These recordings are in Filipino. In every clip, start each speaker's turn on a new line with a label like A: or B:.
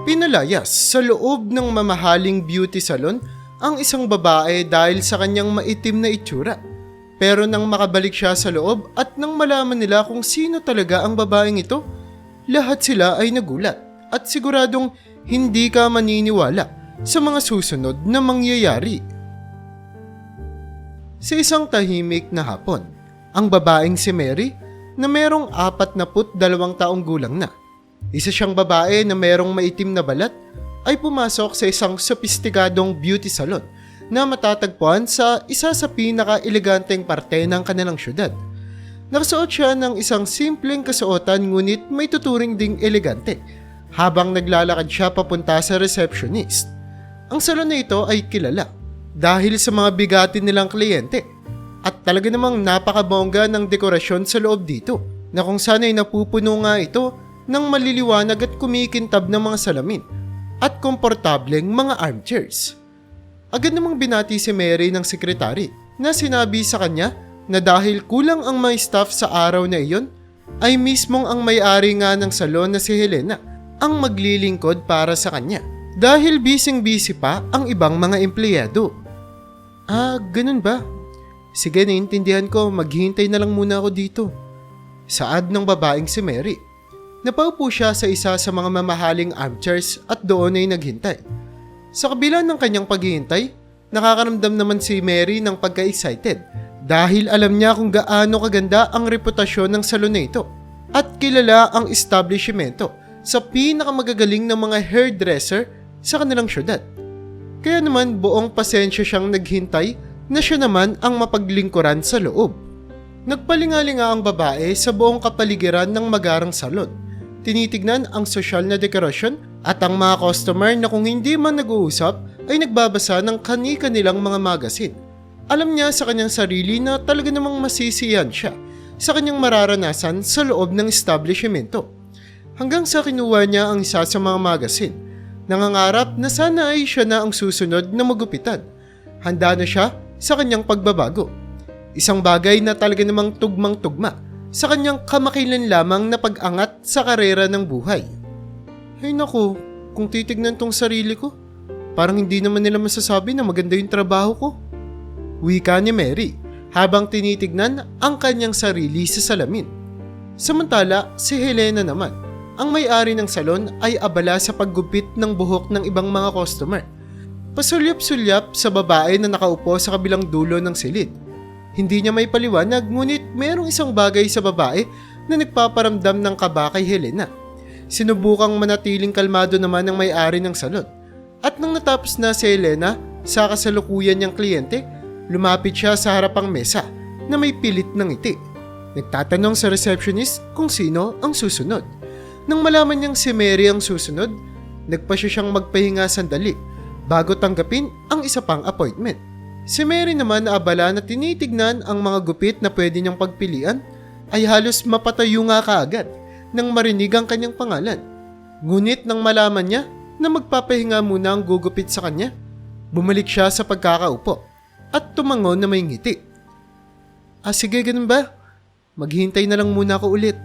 A: Pinalayas sa loob ng mamahaling beauty salon ang isang babae dahil sa kanyang maitim na itsura. Pero nang makabalik siya sa loob at nang malaman nila kung sino talaga ang babaeng ito, lahat sila ay nagulat at siguradong hindi ka maniniwala sa mga susunod na mangyayari. Sa isang tahimik na hapon, ang babaeng si Mary na merong 42 taong gulang na, isa siyang babae na merong maitim na balat, ay pumasok sa isang sopistikadong beauty salon na matatagpuan sa isa sa pinaka-eleganteng parte ng kanilang syudad. Nakasuot siya ng isang simpleng kasuotan ngunit may tuturing ding elegante habang naglalakad siya papunta sa receptionist. Ang salon na ito ay kilala dahil sa mga bigatin nilang kliyente at talaga namang napakabongga ng dekorasyon sa loob dito na kung saan ay napupuno nga ito ng maliliwanag at kumikintab ng mga salamin at komportableng mga armchairs. Agad namang binati si Mary ng sekretary na sinabi sa kanya na dahil kulang ang may staff sa araw na iyon, ay mismong ang may-ari nga ng salon na si Helena ang maglilingkod para sa kanya dahil bising-busy pa ang ibang mga empleyado. Ganun ba? Sige, naiintindihan ko, maghihintay na lang muna ako dito. Saad ng babaeng si Mary. Napaupo siya sa isa sa mga mamahaling armchairs at doon ay naghintay. Sa kabila ng kanyang paghihintay, nakakaramdam naman si Mary ng pagka-excited dahil alam niya kung gaano kaganda ang reputasyon ng salon na ito at kilala ang establishmento sa pinakamagagaling ng mga hairdresser sa kanilang syudad. Kaya naman buong pasensya siyang naghintay na siya naman ang mapaglingkuran sa loob. Nagpalingalinga ang babae sa buong kapaligiran ng magarang salon. Tinitignan ang sosyal na dekorasyon at ang mga customer na kung hindi man nag-uusap ay nagbabasa ng kani-kanilang mga magazine. Alam niya sa kanyang sarili na talaga namang masisiyan siya sa kanyang mararanasan sa loob ng establishmento. Hanggang sa kinuha niya ang isa sa mga magazine. Nangangarap na sana ay siya na ang susunod na magupitan. Handa na siya sa kanyang pagbabago. Isang bagay na talaga namang tugmang-tugma sa kanyang kamakailan lamang na pag-angat sa karera ng buhay. Ay naku, kung titignan tong sarili ko, parang hindi naman nila masasabi na maganda yung trabaho ko. Wika ni Mary habang tinitignan ang kanyang sarili sa salamin. Samantala, si Helena naman, ang may-ari ng salon ay abala sa paggupit ng buhok ng ibang mga customer. Pasulyap-sulyap sa babae na nakaupo sa kabilang dulo ng silid. Hindi niya may paliwanag ngunit mayroong isang bagay sa babae na nagpaparamdam ng kaba kay Helena. Sinubukang manatiling kalmado naman ng may-ari ng salon. At nang natapos na si Helena sa kasalukuyan niyang kliyente, lumapit siya sa harapang mesa na may pilit ng ngiti. Nagtatanong sa receptionist kung sino ang susunod. Nang malaman niyang si Mary ang susunod, nagpasya siyang magpahinga sandali bago tanggapin ang isa pang appointment. Si Mary naman na abala na tinitignan ang mga gupit na pwede niyang pagpilian ay halos mapatayo nga kaagad nang marinig ang kanyang pangalan. Ngunit nang malaman niya na magpapahinga muna ang gugupit sa kanya, bumalik siya sa pagkakaupo at tumangon na may ngiti. Sige, ganun ba? Maghintay na lang muna ako ulit.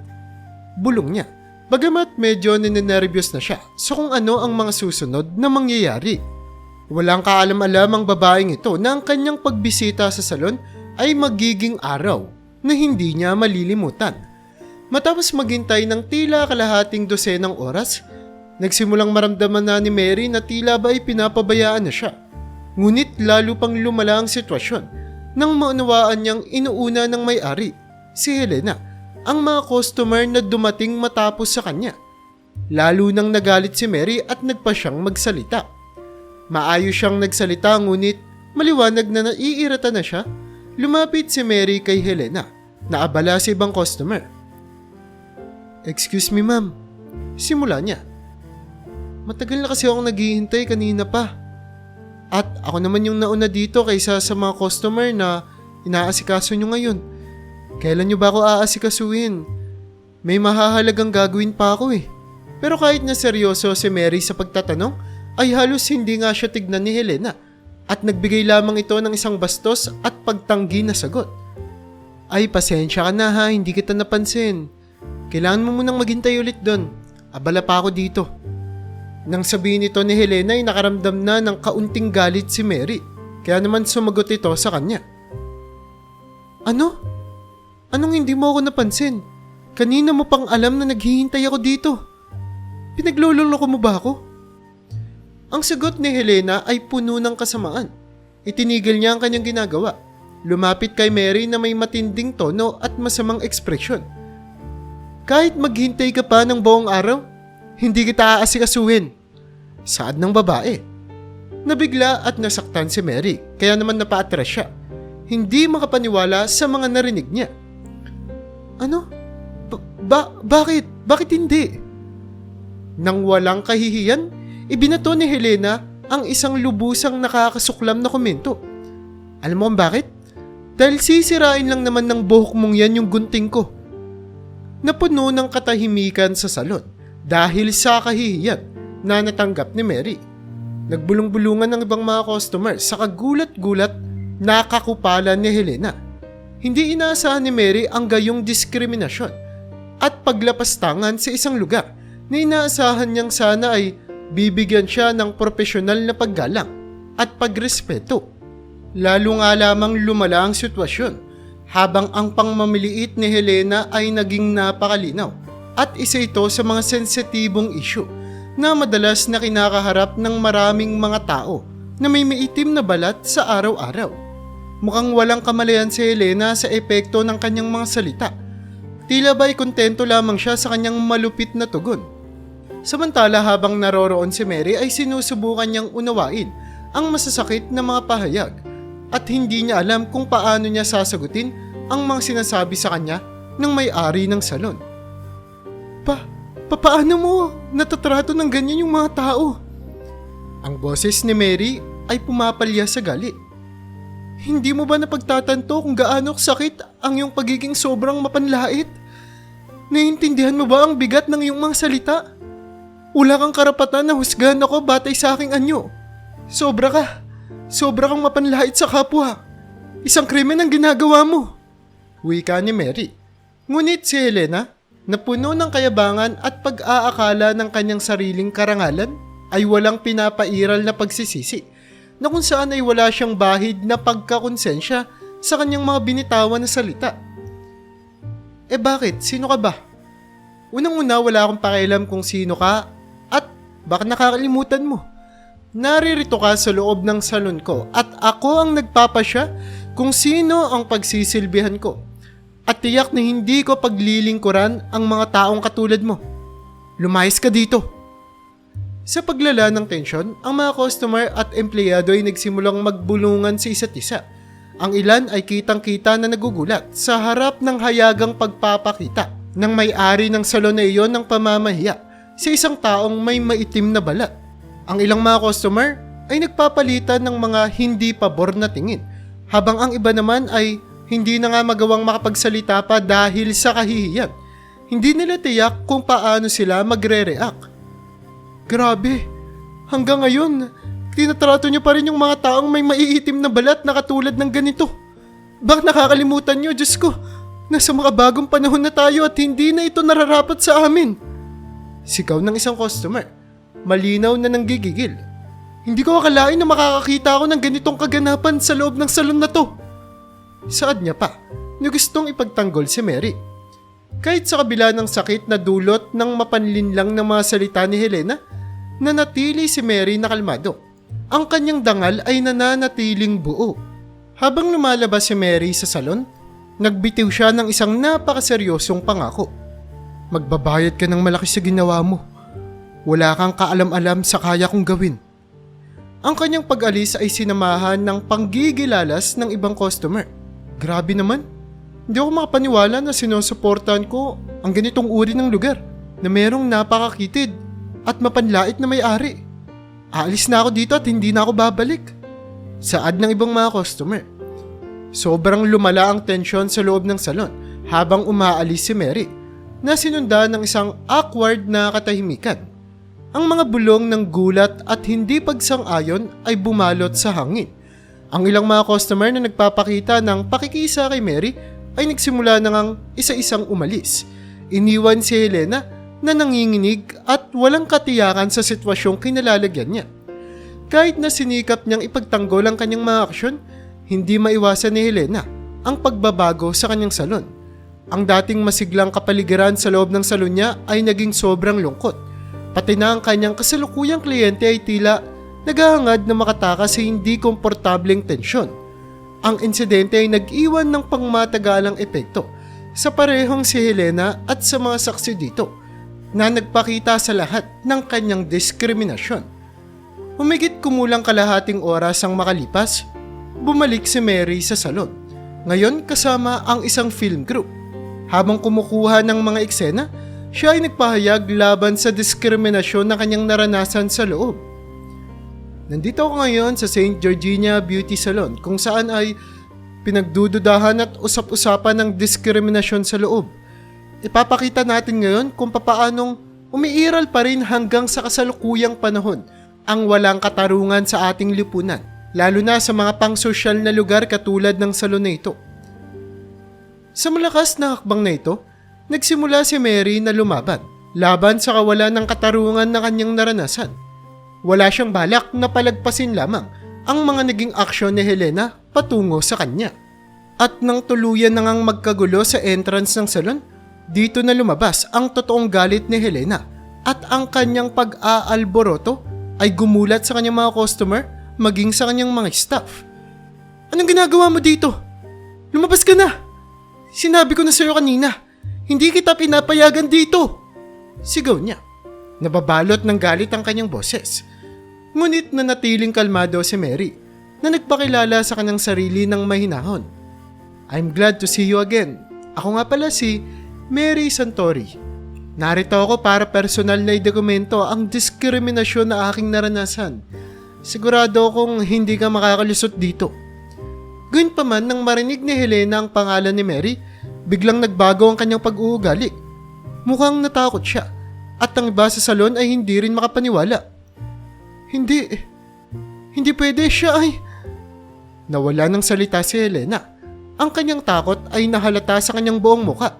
A: Bulong niya. Bagamat medyo ninenervyos na siya sa kung ano ang mga susunod na mangyayari. Walang kaalam-alam ang babaeng ito na ang kanyang pagbisita sa salon ay magiging araw na hindi niya malilimutan. Matapos maghintay ng tila kalahating dosenang oras, nagsimulang maramdaman na ni Mary na tila ba ay pinapabayaan na siya. Ngunit lalo pang lumala ang sitwasyon nang maunawaan niyang inuuna ng may-ari, si Helena, ang mga customer na dumating matapos sa kanya. Lalo nang nagalit si Mary at nagpa siyang magsalita. Maayos siyang nagsalita ngunit maliwanag na naiirita na siya. Lumapit si Mary kay Helena na abala sa ibang customer. Excuse me ma'am, simula niya. Matagal na kasi akong naghihintay kanina pa. At ako naman yung nauna dito kaysa sa mga customer na inaasikaso nyo ngayon. Kailan nyo ba ako aasikasuhin? May mahahalagang gagawin pa ako eh. Pero kahit na seryoso si Mary sa pagtatanong, ay halos hindi nga siya tignan ni Helena at nagbigay lamang ito ng isang bastos at pagtanggi na sagot. Ay pasensya ka na ha, hindi kita napansin. Kailangan mo munang maghintay ulit doon. Abala pa ako dito. Nang sabihin ito ni Helena ay nakaramdam na ng kaunting galit si Mary. Kaya naman sumagot ito sa kanya. Ano? Anong hindi mo ako napansin? Kanina mo pang alam na naghihintay ako dito. Pinagloloko mo ba ako? Ang sagot ni Helena ay puno ng kasamaan. Itinigil niya ang kanyang ginagawa. Lumapit kay Mary na may matinding tono at masamang ekspresyon. Kahit maghintay ka pa ng buong araw, hindi kita aasikasuhin. Saad ng babae. Nabigla at nasaktan si Mary, kaya naman napaatras siya. Hindi makapaniwala sa mga narinig niya. Ano? Bakit? Bakit hindi? Nang walang kahihiyan, ibinato ni Helena ang isang lubusang nakakasuklam na komento. Alam mo bakit? Dahil sisirain lang naman ng buhok mong yan yung gunting ko. Napuno ng katahimikan sa salon dahil sa kahihiyan na natanggap ni Mary. Nagbulong-bulungan ng ibang mga customer sa kagulat-gulat na kakupalan ni Helena. Hindi inaasahan ni Mary ang gayong diskriminasyon at paglapastangan sa isang lugar na inaasahan niyang sana ay bibigyan siya ng profesional na paggalang at pagrespeto. Lalo nga lamang lumala ang sitwasyon habang ang pangmamiliit ni Helena ay naging napakalinaw at isa ito sa mga sensitibong issue na madalas na kinakaharap ng maraming mga tao na may maitim na balat sa araw-araw. Mukhang walang kamalayan si Helena sa epekto ng kanyang mga salita. Tila ba'y kontento lamang siya sa kanyang malupit na tugon. Samantala habang naroroon si Mary ay sinusubukan niyang unawain ang masasakit na mga pahayag at hindi niya alam kung paano niya sasagutin ang mga sinasabi sa kanya ng may-ari ng salon. Paano mo natatrato ng ganyan yung mga tao? Ang boses ni Mary ay pumapalya sa galit. Hindi mo ba napagtatanto kung gaano sakit ang iyong pagiging sobrang mapanlait? Naiintindihan mo ba ang bigat ng iyong mga salita? Wala kang karapatan na husgahan ako batay sa aking anyo. Sobra kang mapanlait sa kapwa. Isang krimen ang ginagawa mo. Wika ni Mary. Ngunit si Helena, na puno ng kayabangan at pag-aakala ng kanyang sariling karangalan, ay walang pinapairal na pagsisisi, na kung saan ay wala siyang bahid na pagkakonsensya sa kanyang mga binitawan na salita. Bakit? Sino ka ba? Unang-una wala akong pakialam kung sino ka at baka nakakalimutan mo. Naririto ka sa loob ng salon ko at ako ang nagpapasya kung sino ang pagsisilbihan ko. At tiyak na hindi ko paglilingkuran ang mga taong katulad mo. Lumayas ka dito. Sa paglala ng tensyon, ang mga customer at empleyado ay nagsimulang magbulungan sa isa't isa. Ang ilan ay kitang-kita na nagugulat sa harap ng hayagang pagpapakita ng may-ari ng salon na iyon ng pamamahiya sa isang taong may maitim na balat. Ang ilang mga customer ay nagpapalitan ng mga hindi pabor na tingin, habang ang iba naman ay hindi na nga magawang makapagsalita pa dahil sa kahihiyan. Hindi nila tiyak kung paano sila magre-react. Grabe, hanggang ngayon, tinatrato niyo pa rin yung mga taong may maiitim na balat na katulad ng ganito. Bakit nakakalimutan niyo, Diyos ko? Nasa mga bagong panahon na tayo at hindi na ito nararapat sa amin. Sigaw ng isang customer, malinaw na nanggigigil. Hindi ko akalain na makakakita ako ng ganitong kaganapan sa loob ng salon na to. Saad niya pa na gustong ipagtanggol si Mary. Kahit sa kabila ng sakit na dulot ng mapanlinlang ng mga salita ni Helena, nanatili si Mary na kalmado. Ang kanyang dangal ay nananatiling buo. Habang lumalabas si Mary sa salon, nagbitiw siya ng isang napakaseryosong pangako. Magbabayad ka ng malaki sa ginawa mo. Wala kang kaalam-alam sa kaya kong gawin. Ang kanyang pag-alis ay sinamahan ng panggigilalas ng ibang customer. Grabe naman. Hindi ako makapaniwala na sinusuportahan ko ang ganitong uri ng lugar na merong napakakitid at mapanlait na may-ari. Aalis na ako dito at hindi na ako babalik. Saad ng ibang mga customer. Sobrang lumala ang tensyon sa loob ng salon habang umaalis si Mary na sinundan ng isang awkward na katahimikan. Ang mga bulong ng gulat at hindi pagsang-ayon ay bumalot sa hangin. Ang ilang mga customer na nagpapakita ng pakikisa kay Mary ay nagsimula na ngang isa-isang umalis. Iniwan si Helena na nanginginig at walang katiyakan sa sitwasyong kinalalagyan niya. Kahit na sinikap niyang ipagtanggol ang kanyang mga aksyon, hindi maiwasan ni Helena ang pagbabago sa kanyang salon. Ang dating masiglang kapaligiran sa loob ng salon niya ay naging sobrang lungkot. Pati na ang kanyang kasalukuyang kliyente ay tila naghahangad na makatakas sa hindi komportableng tensyon. Ang insidente ay nag-iwan ng pangmatagalang epekto sa parehong si Helena at sa mga saksi dito na nagpakita sa lahat ng kanyang diskriminasyon. Humigit kumulang kalahating oras ang makalipas, bumalik si Mary sa salon. Ngayon kasama ang isang film group. Habang kumukuha ng mga eksena, siya ay nagpahayag laban sa diskriminasyon na kanyang naranasan sa loob. Nandito ako ngayon sa St. Georgina Beauty Salon kung saan ay pinagdududahan at usap-usapan ng diskriminasyon sa loob. Ipapakita natin ngayon kung papaanong umiiral pa rin hanggang sa kasalukuyang panahon ang walang katarungan sa ating lipunan, lalo na sa mga pang-sosyal na lugar katulad ng salon na ito. Sa malakas na hakbang na ito, nagsimula si Mary na lumaban, laban sa kawalan ng katarungan na kanyang naranasan. Wala siyang balak na palagpasin lamang ang mga naging aksyon ni Helena patungo sa kanya. At nang tuluyan na ngang magkagulo sa entrance ng salon, dito na lumabas ang totoong galit ni Helena at ang kanyang pag-aalboroto ay gumulat sa kanyang mga customer maging sa kanyang mga staff. Anong ginagawa mo dito? Lumabas ka na! Sinabi ko na sa'yo kanina, hindi kita pinapayagan dito! Sigaw niya. Nababalot ng galit ang kanyang boses. Ngunit nanatiling kalmado si Mary na nagpakilala sa kanyang sarili ng mahinahon. I'm glad to see you again. Ako nga pala si Mary Santori. Narito ako para personal na idokumento ang diskriminasyon na aking naranasan. Sigurado akong hindi ka makakalusot dito. Gayunpaman nang marinig ni Helena ang pangalan ni Mary, biglang nagbago ang kanyang pag-uugali. Mukhang natakot siya at ang iba sa salon ay hindi rin makapaniwala. Hindi pwede siya ay... Nawala ng salita si Helena. Ang kanyang takot ay nahalata sa kanyang buong muka.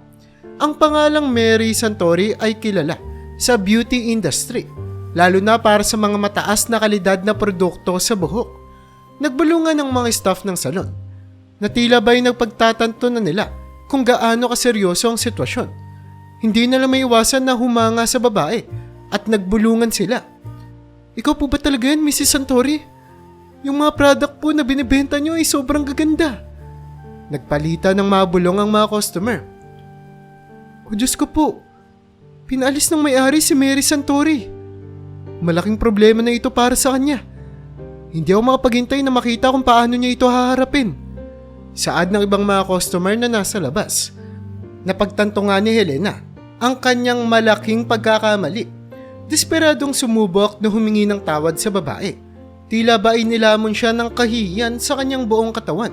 A: Ang pangalang Mary Santori ay kilala sa beauty industry, lalo na para sa mga mataas na kalidad na produkto sa buhok. Nagbulungan ng mga staff ng salon na tila ba'y nagpagtatanto na nila kung gaano kaseryoso ang sitwasyon. Hindi nila maiwasan na humanga sa babae at nagbulungan sila. Ikaw po ba talaga yan, Mrs. Santori? Yung mga product po na binibenta nyo ay sobrang gaganda. Nagpalita ng mabulong ang mga customer. O Diyos ko po, pinaalis ng may-ari si Mary Santori. Malaking problema na ito para sa kanya. Hindi ako makapaghintay na makita kung paano niya ito haharapin. Saad ng ibang mga customer na nasa labas. Napagtanto nga ni Helena ang kanyang malaking pagkakamali. Desperadong sumubok na humingi ng tawad sa babae. Tila ba inilamon siya ng kahihiyan sa kanyang buong katawan.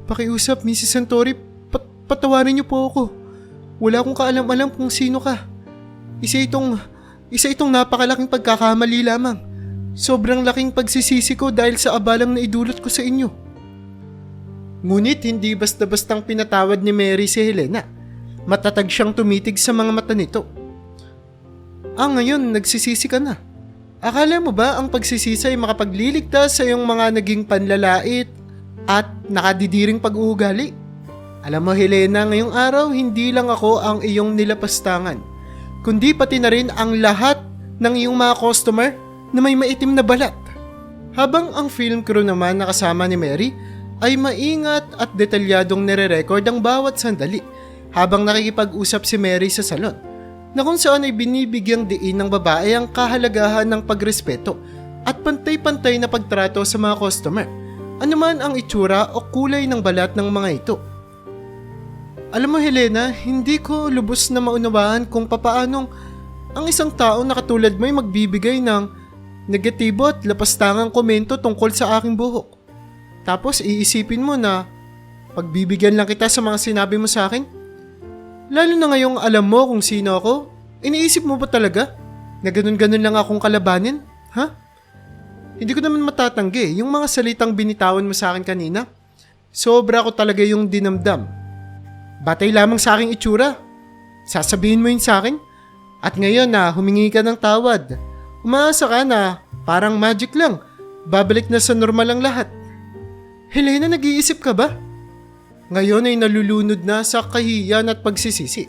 A: Pakiusap, Mrs. Santori, patawarin niyo po ako. Wala akong kaalam-alam kung sino ka. Isa itong napakalaking pagkakamali lamang. Sobrang laking pagsisisi ko dahil sa abalang naidulot ko sa inyo. Ngunit hindi basta-bastang pinatawad ni Mary si Helena. Matatag siyang tumitig sa mga mata nito. Ngayon nagsisisi ka na. Akala mo ba ang pagsisisi ay makapagliligtas sa iyong mga naging panlalait at nakadidiring pag-uugali? Alam mo Helena, ngayong araw hindi lang ako ang iyong nilapastangan, kundi pati na rin ang lahat ng iyong mga customer na may maitim na balat. Habang ang film crew naman na kasama ni Mary ay maingat at detalyadong nire-record ang bawat sandali habang nakikipag-usap si Mary sa salon, na kung saan ay binibigyang diin ng babae ang kahalagahan ng pagrespeto at pantay-pantay na pagtrato sa mga customer, anuman ang itsura o kulay ng balat ng mga ito. Alam mo Helena, hindi ko lubos na maunawaan kung papaanong ang isang tao na katulad mo ay magbibigay ng negatibo at lapastangang komento tungkol sa aking buhok. Tapos iisipin mo na pagbibigyan lang kita sa mga sinabi mo sa akin? Lalo na ngayong alam mo kung sino ako, iniisip mo ba talaga na ganun-ganun lang akong kalabanin? Ha? Hindi ko naman matatanggi yung mga salitang binitawan mo sa akin kanina. Sobra ko talaga yung dinamdam. Batay lamang sa aking itsura. Sasabihin mo yun sa akin At ngayon na humingi ka ng tawad, umaasa ka na parang magic lang, babalik na sa normal ang lahat. Helena, nag-iisip ka ba? Ngayon ay nalulunod na sa kahiyan at pagsisisi,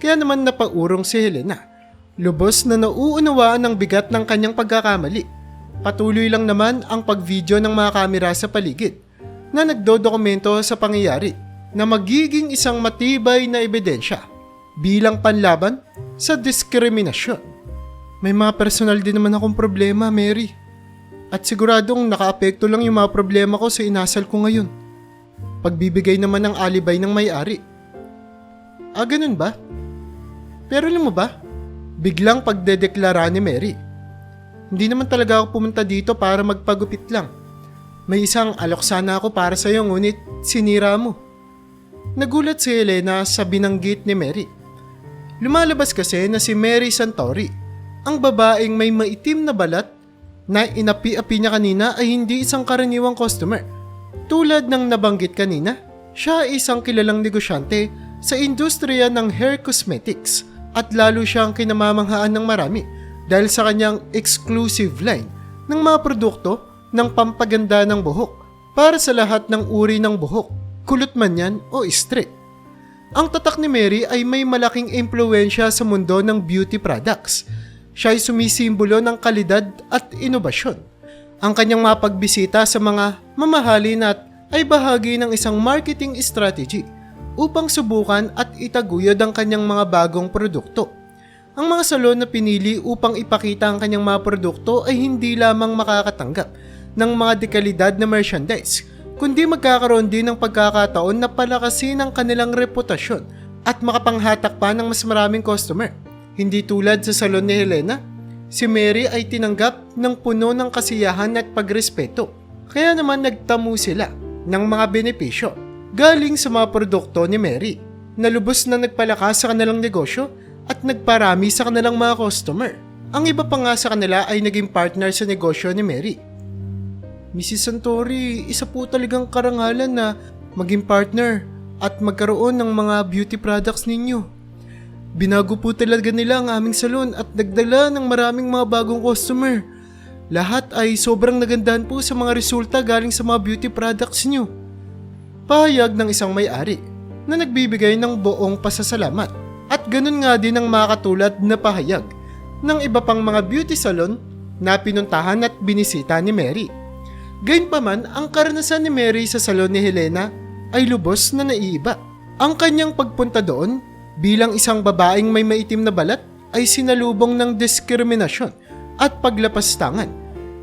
A: kaya naman napaurong si Helena. Lubos na nauunawaan ang bigat ng kanyang pagkakamali. Patuloy lang naman ang pag-video ng mga kamera sa paligid na nagdodokumento sa pangyayari na magiging isang matibay na ebidensya bilang panlaban sa diskriminasyon. May mga personal din naman akong problema, Mary. At siguradong nakaapekto lang yung mga problema ko sa inasal ko ngayon. Pagbibigay naman ng alibay ng may-ari. Ganun ba? Pero alam mo ba, biglang pagdedeklara ni Mary. Hindi naman talaga ako pumunta dito para magpagupit lang. May isang alok sana ako para sa'yo ngunit sinira mo. Nagulat si Helena sa binanggit ni Mary. Lumalabas kasi na si Mary Santori, ang babaeng may maitim na balat na inapi-api niya kanina ay hindi isang karaniwang customer. Tulad ng nabanggit kanina, siya ay isang kilalang negosyante sa industriya ng hair cosmetics at lalo siyang kinamamanghaan ng marami dahil sa kanyang exclusive line ng mga produkto ng pampaganda ng buhok para sa lahat ng uri ng buhok, kulot man yan o straight. Ang tatak ni Mary ay may malaking impluwensya sa mundo ng beauty products. Siya ay sumisimbolo ng kalidad at inobasyon. Ang kanyang mga pagbisita sa mga mamahalin at ay bahagi ng isang marketing strategy upang subukan at itaguyod ang kanyang mga bagong produkto. Ang mga salon na pinili upang ipakita ang kanyang mga produkto ay hindi lamang makakatanggap ng mga dekalidad na merchandise, kundi magkakaroon din ng pagkakataon na palakasin ang kanilang reputasyon at makapanghatak pa ng mas maraming customer. Hindi tulad sa salon ni Helena, si Mary ay tinanggap ng puno ng kasiyahan at pagrespeto. Kaya naman nagtamo sila ng mga benepisyo galing sa mga produkto ni Mary na lubos na nagpalakas sa kanilang negosyo at nagparami sa kanilang mga customer. Ang iba pa nga sa kanila ay naging partner sa negosyo ni Mary. Mrs. Santori, isa po talagang karangalan na maging partner at magkaroon ng mga beauty products ninyo. Binago po talaga nila ang aming salon at nagdala ng maraming mga bagong customer. Lahat ay sobrang nagandahan po sa mga resulta galing sa mga beauty products nyo. Pahayag ng isang may-ari na nagbibigay ng buong pasasalamat at ganun nga din ang mga katulad na pahayag ng iba pang mga beauty salon na pinuntahan at binisita ni Mary. Gayunpaman, ang karanasan ni Mary sa salon ni Helena ay lubos na naiiba. Ang kanyang pagpunta doon bilang isang babaeng may maitim na balat ay sinalubong ng diskriminasyon at paglapastangan.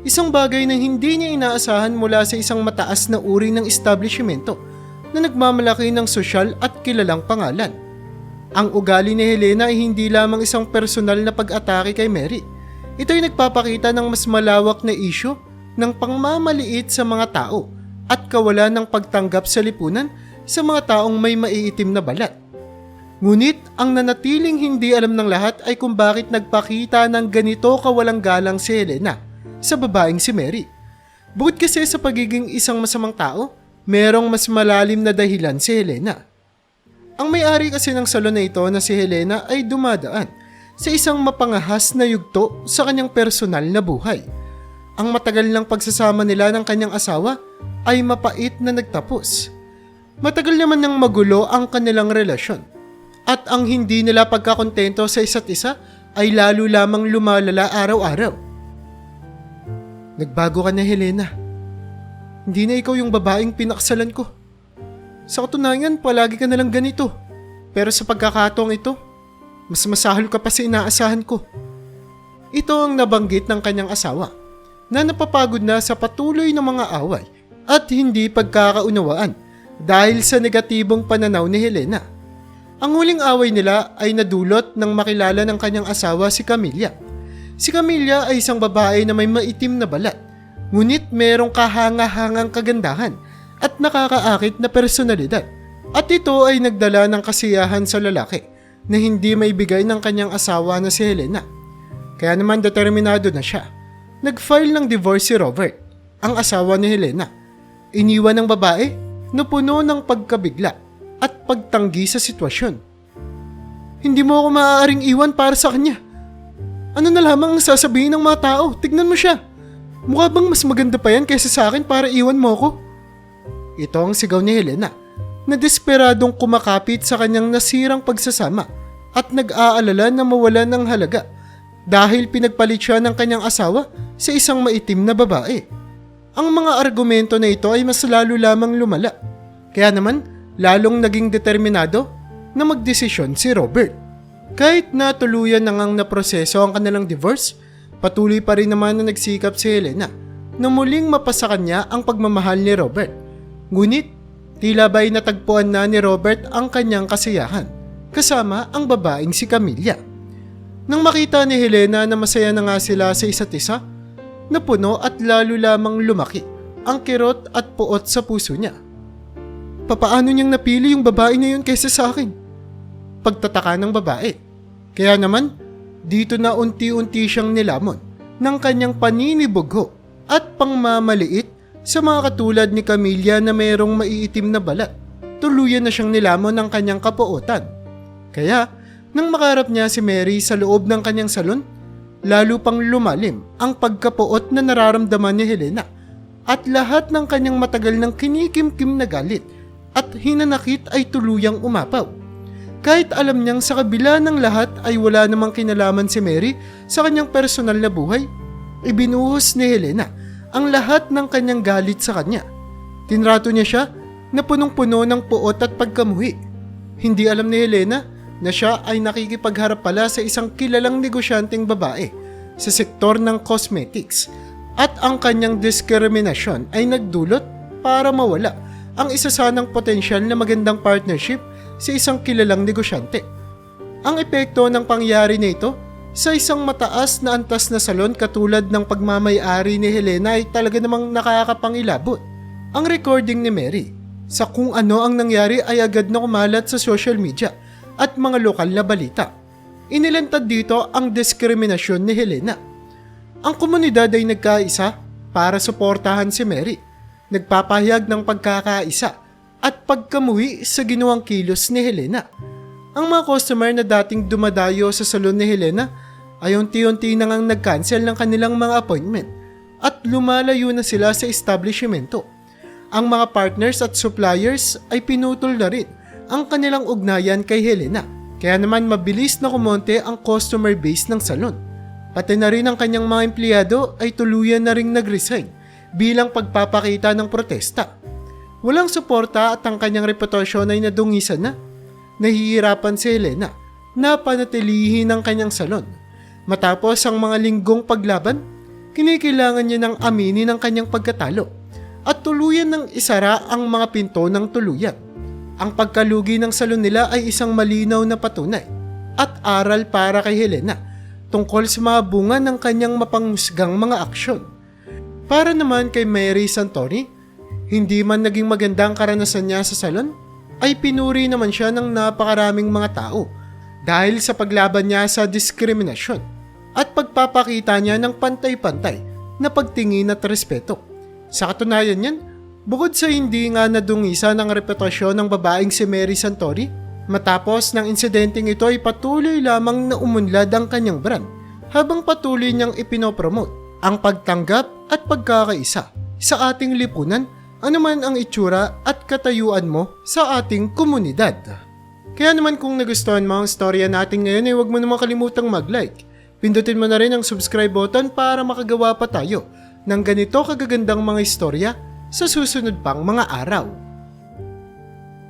A: Isang bagay na hindi niya inaasahan mula sa isang mataas na uri ng establishmento na nagmamalaki ng sosyal at kilalang pangalan. Ang ugali ni Helena ay hindi lamang isang personal na pag-atake kay Mary. Ito ay nagpapakita ng mas malawak na isyu ng pangmamaliit sa mga tao at kawalan ng pagtanggap sa lipunan sa mga taong may maiitim na balat. Ngunit ang nanatiling hindi alam ng lahat ay kung bakit nagpakita ng ganito kawalang galang si Helena sa babaeng si Mary. Bukod kasi sa pagiging isang masamang tao, merong mas malalim na dahilan si Helena. Ang may-ari kasi ng salon na ito na si Helena ay dumadaan sa isang mapangahas na yugto sa kanyang personal na buhay. Ang matagal ng pagsasama nila ng kanyang asawa ay mapait na nagtapos. Matagal naman ng magulo ang kanilang relasyon. At ang hindi nila pagkakontento sa isa't isa ay lalo lamang lumalala araw-araw. Nagbago ka na, Helena. Hindi na ikaw yung babaeng pinakasalan ko. Sa katunayan, palagi ka nalang ganito. Pero sa pagkakataong ito, mas masahol ka pa sa inaasahan ko. Ito ang nabanggit ng kanyang asawa na napapagod na sa patuloy na mga away at hindi pagkakaunawaan dahil sa negatibong pananaw ni Helena. Ang huling away nila ay nadulot nang makilala ng kanyang asawa si Camilla. Si Camilla ay isang babae na may maitim na balat, ngunit merong kahanga-hangang kagandahan at nakakaakit na personalidad. At ito ay nagdala ng kasiyahan sa lalaki na hindi maibigay ng kanyang asawa na si Helena. Kaya naman determinado na siya. Nag-file ng divorce si Robert, ang asawa ni Helena. Iniwan ng babae na puno ng pagkabigla at pagtanggi sa sitwasyon. Hindi mo ako maaaring iwan para sa kanya. Ano na lamang ang sasabihin ng mga tao? Tignan mo siya. Mukha bang mas maganda pa yan kaysa sa akin para iwan mo ko? Ito ang sigaw ni Helena na desperadong kumakapit sa kanyang nasirang pagsasama at nag-aalala na mawala ng halaga dahil pinagpalit siya ng kanyang asawa sa isang maitim na babae. Ang mga argumento na ito ay mas lalo lamang lumala. Kaya naman, lalong naging determinado na magdesisyon si Robert. Kahit na tuluyan na ngang naproseso ang kanilang divorce, patuloy pa rin naman na nagsikap si Helena na muling mapasa kanya ang pagmamahal ni Robert. Ngunit, tila ba'y natagpuan na ni Robert ang kanyang kasiyahan, kasama ang babaeng si Camilla. Nang makita ni Helena na masaya na nga sila sa isa't isa, napuno at lalo lamang lumaki ang kirot at puot sa puso niya. Papaano niyang napili yung babae na yun kaysa sa akin? Pagtataka ng babae. Kaya naman, dito na unti-unti siyang nilamon ng kanyang paninibugho at pangmamaliit sa mga katulad ni Camilla na mayroong maiitim na balat. Tuluyan na siyang nilamon ng kanyang kapuotan. Kaya, nang makarap niya si Mary sa loob ng kanyang salon, lalo pang lumalim ang pagkapuot na nararamdaman ni Helena at lahat ng kanyang matagal ng kinikimkim na galit at hinanakit ay tuluyang umapaw. Kahit alam niyang sa kabila ng lahat ay wala namang kinalaman si Mary sa kanyang personal na buhay, ibinuhos ni Helena ang lahat ng kanyang galit sa kanya. Tinrato niya siya na punong-puno ng puot at pagkamuhi. Hindi alam ni Helena na siya ay nakikipagharap pala sa isang kilalang negosyanteng babae sa sektor ng cosmetics at ang kanyang diskriminasyon ay nagdulot para mawala ang isa sanang potensyal na magandang partnership sa isang kilalang negosyante. Ang epekto ng pangyari na ito sa isang mataas na antas na salon katulad ng pagmamay-ari ni Helena ay talaga namang nakakapangilabot. Ang recording ni Mary sa kung ano ang nangyari ay agad na kumalat sa social media at mga lokal na balita. Inilantad dito ang diskriminasyon ni Helena. Ang komunidad ay nagkaisa para suportahan si Mary, nagpapahayag ng pagkakaisa at pagkamuhi sa ginawang kilos ni Helena. Ang mga customer na dating dumadayo sa salon ni Helena ay unti-unti na ngang nag-cancel ng kanilang mga appointment at lumalayo na sila sa establishmento. Ang mga partners at suppliers ay pinutol na rin ang kanilang ugnayan kay Helena, kaya naman mabilis na kumonte ang customer base ng salon. Pati na rin ang kanyang mga empleyado ay tuluyan na ring nag-resign bilang pagpapakita ng protesta. Walang suporta at ang kanyang reputasyon ay nadungisan na. Nahihirapan si Helena na panatilihin ang kanyang salon. Matapos ang mga linggong paglaban, kinikailangan niya ng aminin ang kanyang pagkatalo at tuluyan ng isara ang mga pinto ng tuluyan. Ang pagkalugi ng salon nila ay isang malinaw na patunay at aral para kay Helena tungkol sa mga bunga ng kanyang mapanghusgang mga aksyon. Para naman kay Mary Santori, hindi man naging maganda ang karanasan niya sa salon, ay pinuri naman siya ng napakaraming mga tao dahil sa paglaban niya sa diskriminasyon at pagpapakita niya ng pantay-pantay na pagtingin at respeto. Sa katunayan niyan, bukod sa hindi nga nadungisan ang reputasyon ng babaeng si Mary Santori, matapos ng insidenteng ito ay patuloy lamang na umunlad ang kanyang brand habang patuloy niyang ipinopromote ang pagtanggap at pagkakaisa sa ating lipunan, anuman ang itsura at katayuan mo sa ating komunidad. Kaya naman kung nagustuhan mo ang storya natin ngayon ay huwag mo naman kalimutang mag-like. Pindutin mo na rin ang subscribe button para makagawa pa tayo ng ganito kagagandang mga istorya sa susunod pang mga araw.